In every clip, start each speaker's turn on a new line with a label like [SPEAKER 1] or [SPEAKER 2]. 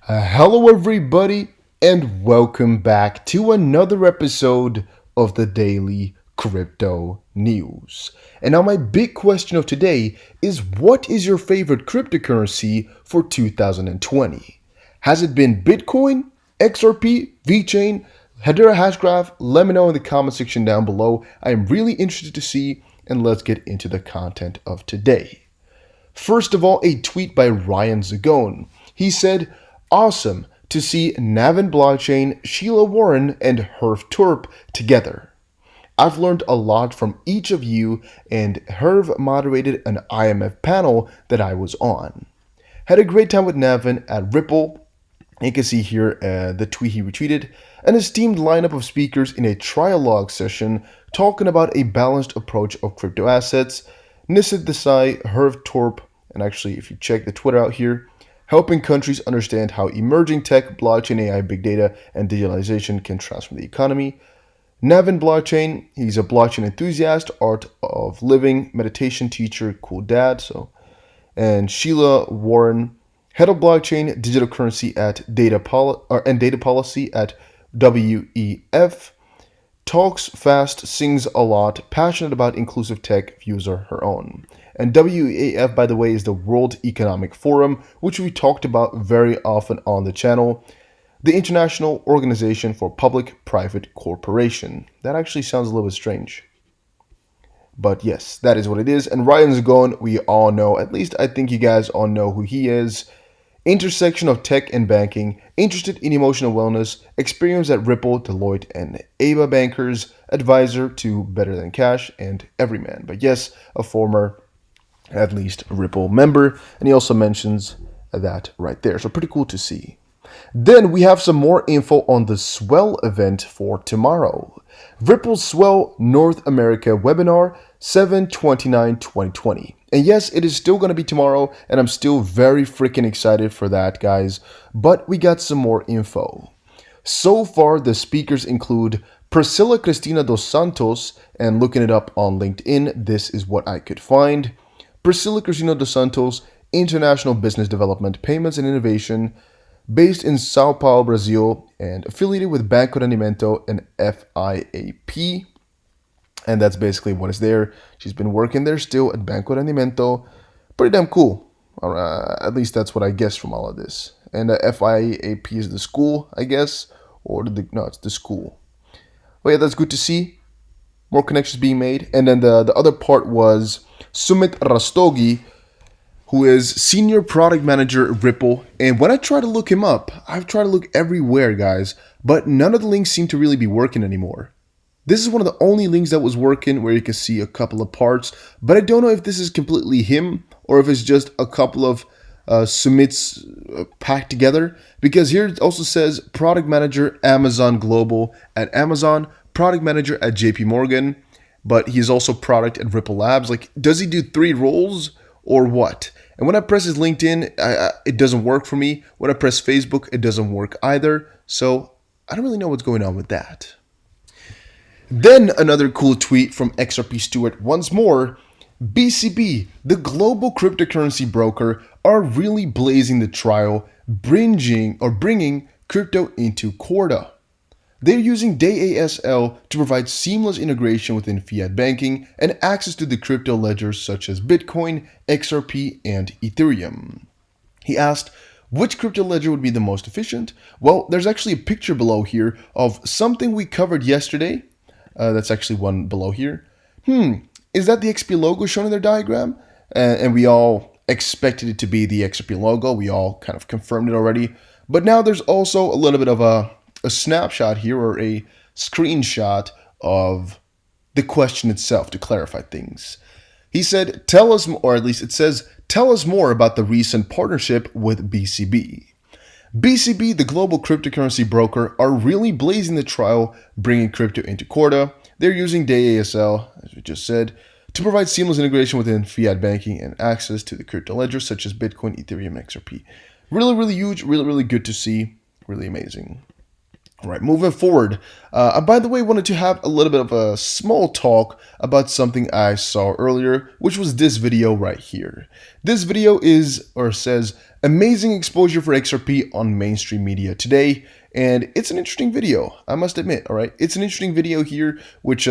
[SPEAKER 1] Hello, everybody, and welcome back to another episode of the Daily Crypto News. And now, my big question of today is, what is your favorite cryptocurrency for 2020? Has it been Bitcoin, XRP, VeChain, Hedera Hashgraph? Let me know in the comment section down below. I am really interested to see, and let's get into the content of today. First of all, a tweet by Ryan Zagone. He said, "Awesome to see Navin Blockchain, Sheila Warren, and Herv Turp together. I've learned a lot from each of you, and Herv moderated an IMF panel that I was on. Had a great time with Navin at Ripple." You can see here the tweet he retweeted. "An esteemed lineup of speakers in a trialogue session talking about a balanced approach of crypto assets. Nissid Desai, Herv Torp," and actually if you check the Twitter out here, "helping countries understand how emerging tech, blockchain, AI, big data, and digitalization can transform the economy. Navin Blockchain, he's a blockchain enthusiast, art of living, meditation teacher, cool dad." And Sheila Warren, head of blockchain digital currency at data policy at WEF. Talks fast, sings a lot, passionate about inclusive tech, views are her own. And WEF, by the way, is the World Economic Forum, which we talked about very often on the channel. The International Organization for Public-Private Cooperation. That actually sounds a little bit strange. But yes, that is what it is. And Ryan Zagone, we all know, at least I think you guys all know who he is. Intersection of tech and banking, interested in emotional wellness, experience at Ripple, Deloitte, and ABA bankers, advisor to Better Than Cash and Everyman. But yes, a former, at least, Ripple member. And he also mentions that right there. So pretty cool to see. Then we have some more info on the Swell event for tomorrow. Ripple's Swell North America webinar, 7/29/2020. And yes, it is still going to be tomorrow, and I'm still very freaking excited for that, guys. But we got some more info. So far, the speakers include Priscilla Cristina dos Santos, and looking it up on LinkedIn, this is what I could find. Priscilla Cristina dos Santos, International Business Development, Payments and Innovation, based in Sao Paulo, Brazil, and affiliated with Banco Rendimento and FIAP. And that's basically what is there. She's been working there still at Banco Rendimento. Pretty damn cool. At least that's what I guess from all of this. And FIAP is the school, I guess. No, it's the school. But yeah, that's good to see. More connections being made. And then the other part was Sumit Rastogi, who is Senior Product Manager at Ripple. And when I try to look him up, I've tried to look everywhere, guys, but none of the links seem to really be working anymore. This is one of the only links that was working where you can see a couple of parts, but I don't know if this is completely him or if it's just a couple of Sumit's packed together, because here it also says Product Manager Amazon Global at Amazon, Product Manager at JP Morgan, but he's also Product at Ripple Labs. Like, does he do 3 roles or what? And when I press his LinkedIn, it doesn't work for me. When I press Facebook, it doesn't work either. So I don't really know what's going on with that. Then another cool tweet from XRP Stewart once more. BCB, the global cryptocurrency broker, are really blazing the trail, bringing crypto into Corda. They're using DASL to provide seamless integration within fiat banking and access to the crypto ledgers such as Bitcoin, XRP, and Ethereum. He asked, which crypto ledger would be the most efficient? Well, there's actually a picture below here of something we covered yesterday. That's actually one below here. Is that the XP logo shown in their diagram? And we all expected it to be the XRP logo. We all kind of confirmed it already. But now there's also a little bit of a snapshot here, or a screenshot of the question itself to clarify things. He said, tell us, or at least it says, tell us more about the recent partnership with BCB. BCB, the global cryptocurrency broker, are really blazing the trail, bringing crypto into Corda. They're using DASL, as we just said, to provide seamless integration within fiat banking and access to the crypto ledgers such as Bitcoin, Ethereum, XRP. Really, really huge, really, really good to see. Really amazing. All right, moving forward. By the way, wanted to have a little bit of a small talk about something I saw earlier, which was this video right here. This video is, or says, amazing exposure for XRP on mainstream media today. And it's an interesting video, I must admit, all right? It's an interesting video here, which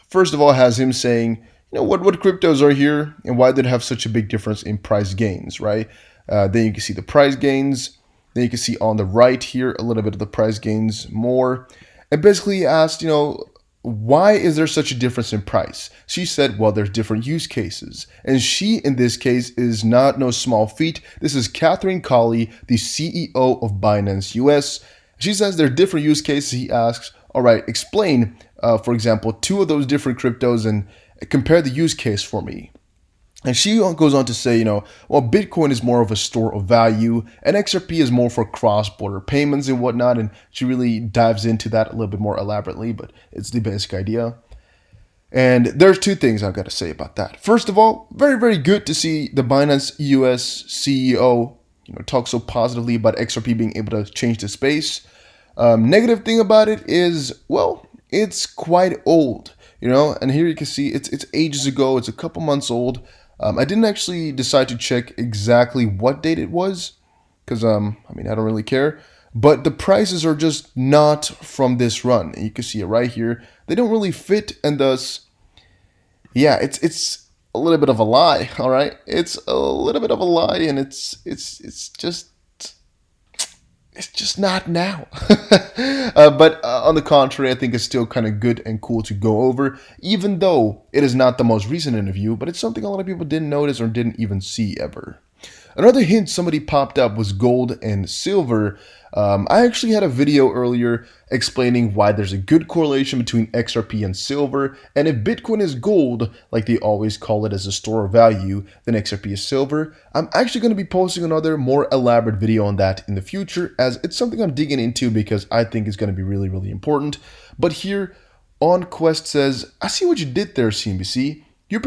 [SPEAKER 1] first of all has him saying, what cryptos are here and why did it have such a big difference in price gains, right? Then you can see the price gains. Then you can see on the right here a little bit of the price gains more. And basically he asked, why is there such a difference in price? She said, well, there's different use cases. And she, in this case, is not no small feat. This is Catherine Colley, the CEO of Binance US. She says there are different use cases. He asks, all right, explain, for example, 2 of those different cryptos and compare the use case for me. And she goes on to say, well, Bitcoin is more of a store of value and XRP is more for cross-border payments and whatnot. And she really dives into that a little bit more elaborately, but it's the basic idea. And there's 2 things I've got to say about that. First of all, very, very good to see the Binance US CEO, talk so positively about XRP being able to change the space. Negative thing about it is, well, it's quite old, and here you can see it's ages ago. It's a couple months old. I didn't actually decide to check exactly what date it was because, I don't really care. But the prices are just not from this run. And you can see it right here. They don't really fit, and thus, yeah, it's a little bit of a lie, all right? It's a little bit of a lie, and it's just not now. But on the contrary, I think it's still kind of good and cool to go over, even though it is not the most recent interview, but it's something a lot of people didn't notice or didn't even see ever. Another hint somebody popped up was gold and silver. I actually had a video earlier explaining why there's a good correlation between XRP and silver, and if Bitcoin is gold, like they always call it as a store of value, then XRP is silver. I'm actually going to be posting another more elaborate video on that in the future, as it's something I'm digging into because I think it's going to be really, really important. But here, On Quest says, I see what you did there, CNBC. You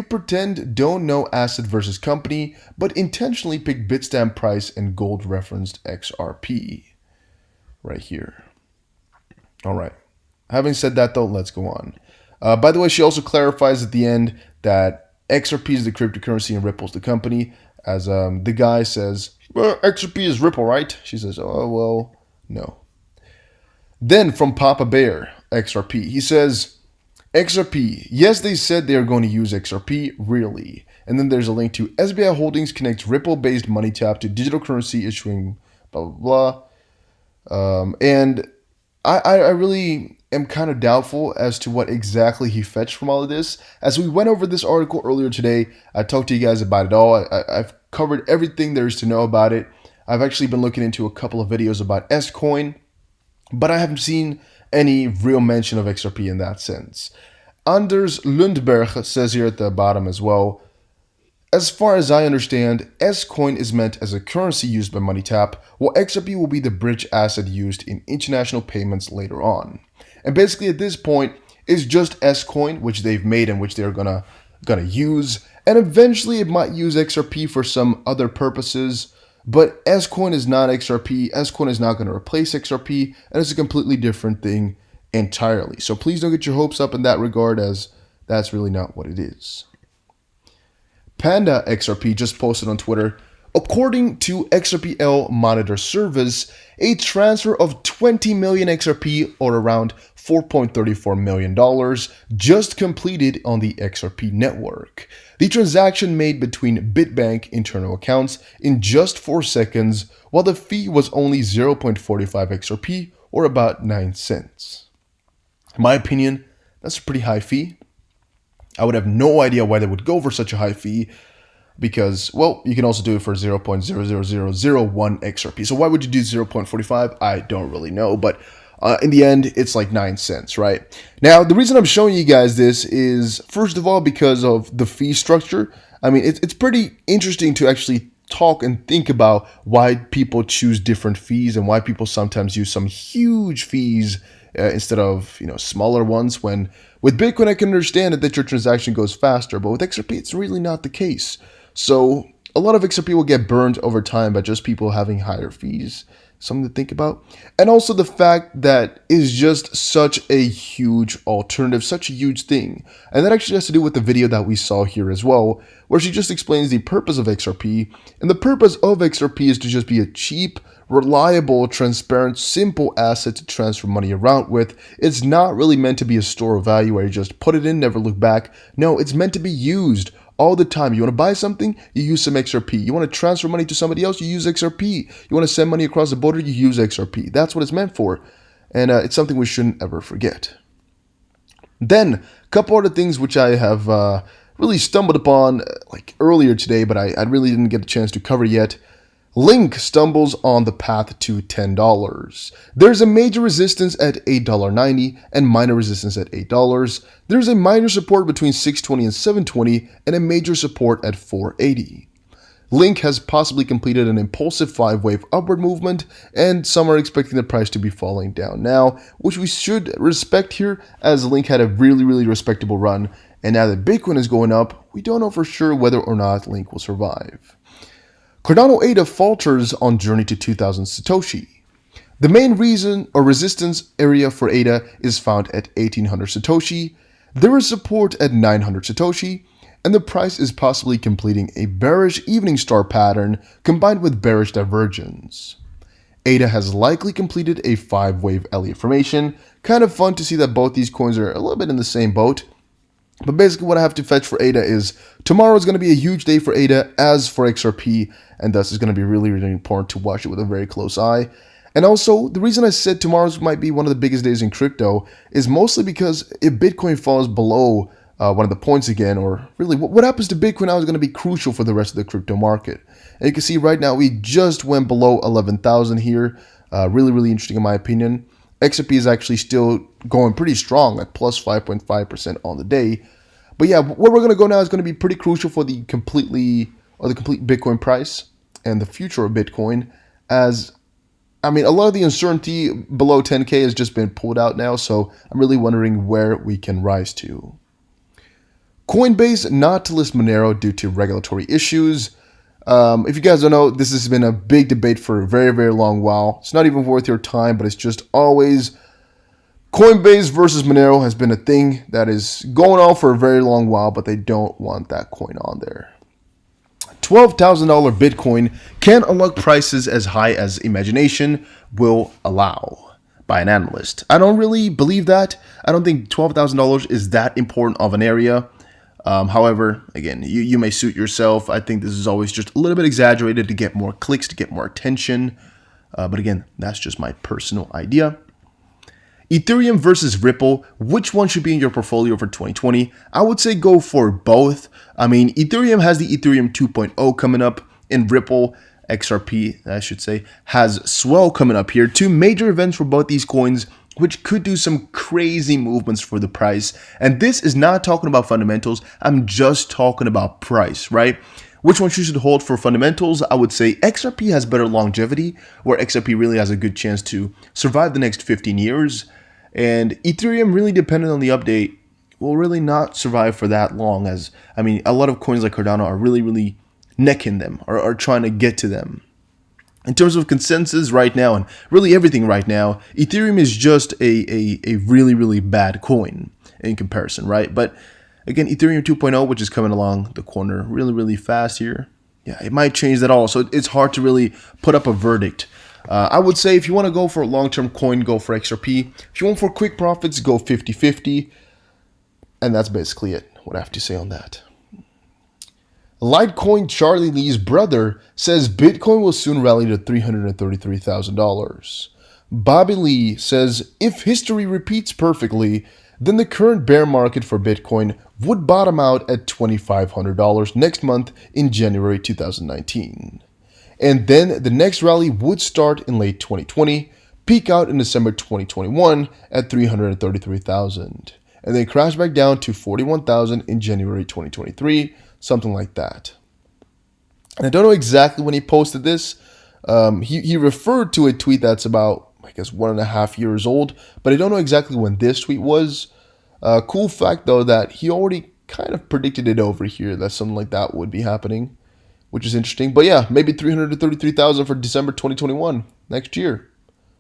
[SPEAKER 1] pretend don't know asset versus company, but intentionally pick Bitstamp price and gold referenced XRP. Right here. All right. Having said that, though, let's go on. By the way, she also clarifies at the end that XRP is the cryptocurrency and Ripple's the company. As the guy says, well, XRP is Ripple, right? She says, oh, well, no. Then from Papa Bear, XRP, he says, XRP, yes, they said they are going to use XRP, really. And then there's a link to SBI Holdings connects Ripple-based money tap to digital currency issuing, blah, blah, blah. And I really am kind of doubtful as to what exactly he fetched from all of this. As we went over this article earlier today, I talked to you guys about it all. I've covered everything there is to know about it. I've actually been looking into a couple of videos about S-Coin, but I haven't seen any real mention of XRP in that sense. Anders Lundberg says here at the bottom as well, as far as I understand, S-Coin is meant as a currency used by MoneyTap, while XRP will be the bridge asset used in international payments later on. And basically at this point, it's just S-Coin, which they've made and which they're gonna use, and eventually it might use XRP for some other purposes. But S-Coin is not XRP, S-Coin is not going to replace XRP, and it's a completely different thing entirely. So please don't get your hopes up in that regard, as that's really not what it is. Panda XRP just posted on Twitter, according to XRPL Monitor Service, a transfer of 20 million XRP, or around $4.34 million, just completed on the XRP network. The transaction made between Bitbank internal accounts in just 4 seconds, while the fee was only 0.45 XRP, or about 9 cents. In my opinion, that's a pretty high fee. I would have no idea why they would go for such a high fee, because, well, you can also do it for 0.00001 XRP. So why would you do 0.45? I don't really know, but in the end, it's like 9 cents, right? Now, the reason I'm showing you guys this is, first of all, because of the fee structure. I mean, it's pretty interesting to actually talk and think about why people choose different fees and why people sometimes use some huge fees instead of, smaller ones. When with Bitcoin, I can understand that your transaction goes faster, but with XRP, it's really not the case. So a lot of XRP will get burned over time by just people having higher fees. Something to think about. And also the fact that is just such a huge alternative, such a huge thing. And that actually has to do with the video that we saw here as well, where she just explains the purpose of XRP. And the purpose of XRP is to just be a cheap, reliable, transparent, simple asset to transfer money around with. It's not really meant to be a store of value where you just put it in, never look back. No, it's meant to be used all the time. You want to buy something, you use some XRP. You want to transfer money to somebody else, you use XRP. You want to send money across the border, you use XRP. That's what it's meant for. And it's something we shouldn't ever forget. Then, a couple other things which I have really stumbled upon like earlier today, but I really didn't get a chance to cover yet. Link stumbles on the path to $10. There's a major resistance at $8.90 and minor resistance at $8. There's a minor support between $6.20 and $7.20 and a major support at $4.80. Link has possibly completed an impulsive 5-wave upward movement, and some are expecting the price to be falling down now, which we should respect here, as Link had a really respectable run, and now that Bitcoin is going up, we don't know for sure whether or not Link will survive. Cardano ADA falters on journey to 2000 Satoshi. The main reason or resistance area for ADA is found at 1800 Satoshi. There is support at 900 Satoshi, and the price is possibly completing a bearish evening star pattern combined with bearish divergence. ADA has likely completed a 5-wave Elliott formation. Kind of fun to see that both these coins are a little bit in the same boat. But basically what I have to fetch for ADA is tomorrow is going to be a huge day for ADA as for XRP, and thus it's going to be really important to watch it with a very close eye. And also, the reason I said tomorrow's might be one of the biggest days in crypto is mostly because if Bitcoin falls below one of the points again, or really what happens to Bitcoin now is going to be crucial for the rest of the crypto market. And you can see right now we just went below 11,000 here. Really interesting in my opinion. XRP is actually still going pretty strong at plus 5.5% on the day. But yeah, where we're going to go now is going to be pretty crucial for the complete Bitcoin price and the future of Bitcoin, as I mean, a lot of the uncertainty below 10K has just been pulled out now, so I'm really wondering where we can rise to. Coinbase not to list Monero due to regulatory issues. If you guys don't know, this has been a big debate for a very long while. It's not even worth your time, but it's just always Coinbase versus Monero has been a thing that is going on for a very long while, but they don't want that coin on there. $12,000 Bitcoin can unlock prices as high as imagination will allow by an analyst. I don't really believe that. I don't think $12,000 is that important of an area. However, again, you may suit yourself. I think this is always just a little bit exaggerated to get more clicks, to get more attention. But again, that's just my personal idea. Ethereum versus Ripple, which one should be in your portfolio for 2020? I would say go for both. I mean, Ethereum has the Ethereum 2.0 coming up, and Ripple, XRP, I should say, has Swell coming up here. Two major events for both these coins, which could do some crazy movements for the price. And this is not talking about fundamentals. I'm just talking about price, right? Which one you should hold for fundamentals? I would say XRP has better longevity, where XRP really has a good chance to survive the next 15 years. And Ethereum, really dependent on the update, will really not survive for that long, as, I mean, a lot of coins like Cardano are really necking them, or are trying to get to them. In terms of consensus right now, and really everything right now, Ethereum is just a really bad coin in comparison, right? But again, Ethereum 2.0, which is coming along the corner really fast here, yeah, it might change that all. So it's hard to really put up a verdict. I would say if you want to go for a long-term coin, go for XRP. If you want for quick profits, go 50-50. And that's basically it, what I have to say on that. Litecoin Charlie Lee's brother says Bitcoin will soon rally to $333,000. Bobby Lee says if history repeats perfectly, then the current bear market for Bitcoin would bottom out at $2,500 next month in January 2019. And then the next rally would start in late 2020, peak out in December 2021 at $333,000, and then crash back down to $41,000 in January 2023, something like that. And I don't know exactly when he posted this. He referred to a tweet that's about, I guess, 1.5 years old, but I don't know exactly when this tweet was. Cool fact, though, that he already kind of predicted it over here that something like that would be happening, which is interesting. But yeah, maybe 333,000 for December 2021 next year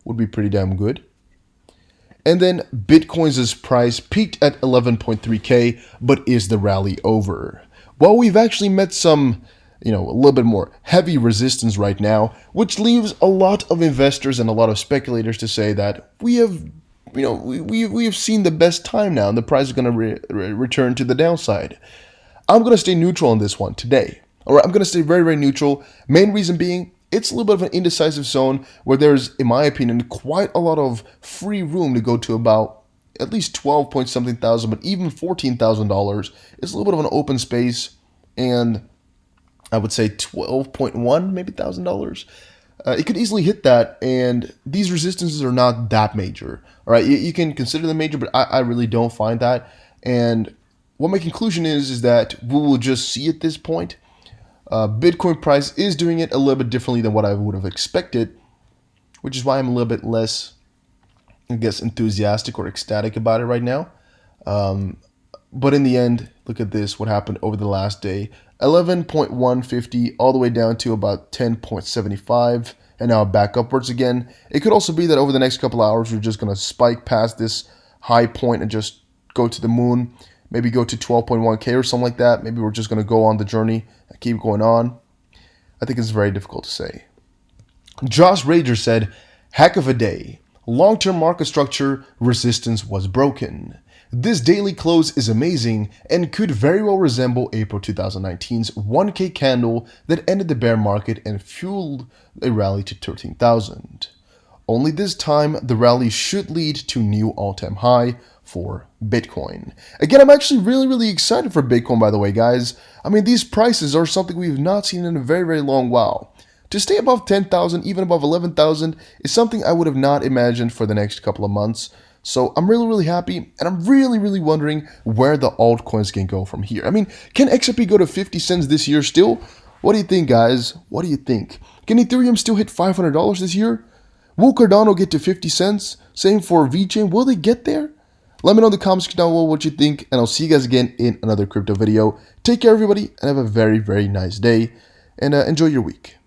[SPEAKER 1] would be pretty damn good. And then Bitcoin's price peaked at 11.3K, but is the rally over? Well, we've actually met some, a little bit more heavy resistance right now, which leaves a lot of investors and a lot of speculators to say that we have, we have seen the best time now, and the price is going to return to the downside. I'm going to stay neutral on this one today. All right, I'm going to stay very, very neutral. Main reason being, it's a little bit of an indecisive zone where there's, in my opinion, quite a lot of free room to go to about at least 12 point something thousand, but even $14,000 is a little bit of an open space, and I would say 12.1 maybe $1,000. It could easily hit that, and these resistances are not that major. All right, you can consider them major, but I really don't find that. And what my conclusion is that we will just see at this point. Bitcoin price is doing it a little bit differently than what I would have expected, which is why I'm a little bit less, enthusiastic or ecstatic about it right now. But in the end, look at this, what happened over the last day. 11.150 all the way down to about 10.75, and now back upwards again. It could also be that over the next couple hours, we're just going to spike past this high point and just go to the moon. Maybe go to 12.1K or something like that. Maybe we're just going to go on the journey and keep going on. I think it's very difficult to say. Josh Rager said, "Heck of a day. Long-term market structure resistance was broken. This daily close is amazing and could very well resemble April 2019's 1K candle that ended the bear market and fueled a rally to 13,000. Only this time, the rally should lead to new all-time high for Bitcoin." Again, I'm actually really, really excited for Bitcoin, by the way, guys. I mean, these prices are something we've not seen in a very, very long while. To stay above 10,000, even above 11,000, is something I would have not imagined for the next couple of months. So I'm really, really happy, and I'm really, really wondering where the altcoins can go from here. I mean, can XRP go to 50 cents this year still? What do you think, guys? What do you think? Can Ethereum still hit $500 this year? Will Cardano get to 50 cents? Same for VeChain. Will they get there? Let me know in the comments down below what you think, and I'll see you guys again in another crypto video. Take care, everybody, and have a very, very nice day, and enjoy your week.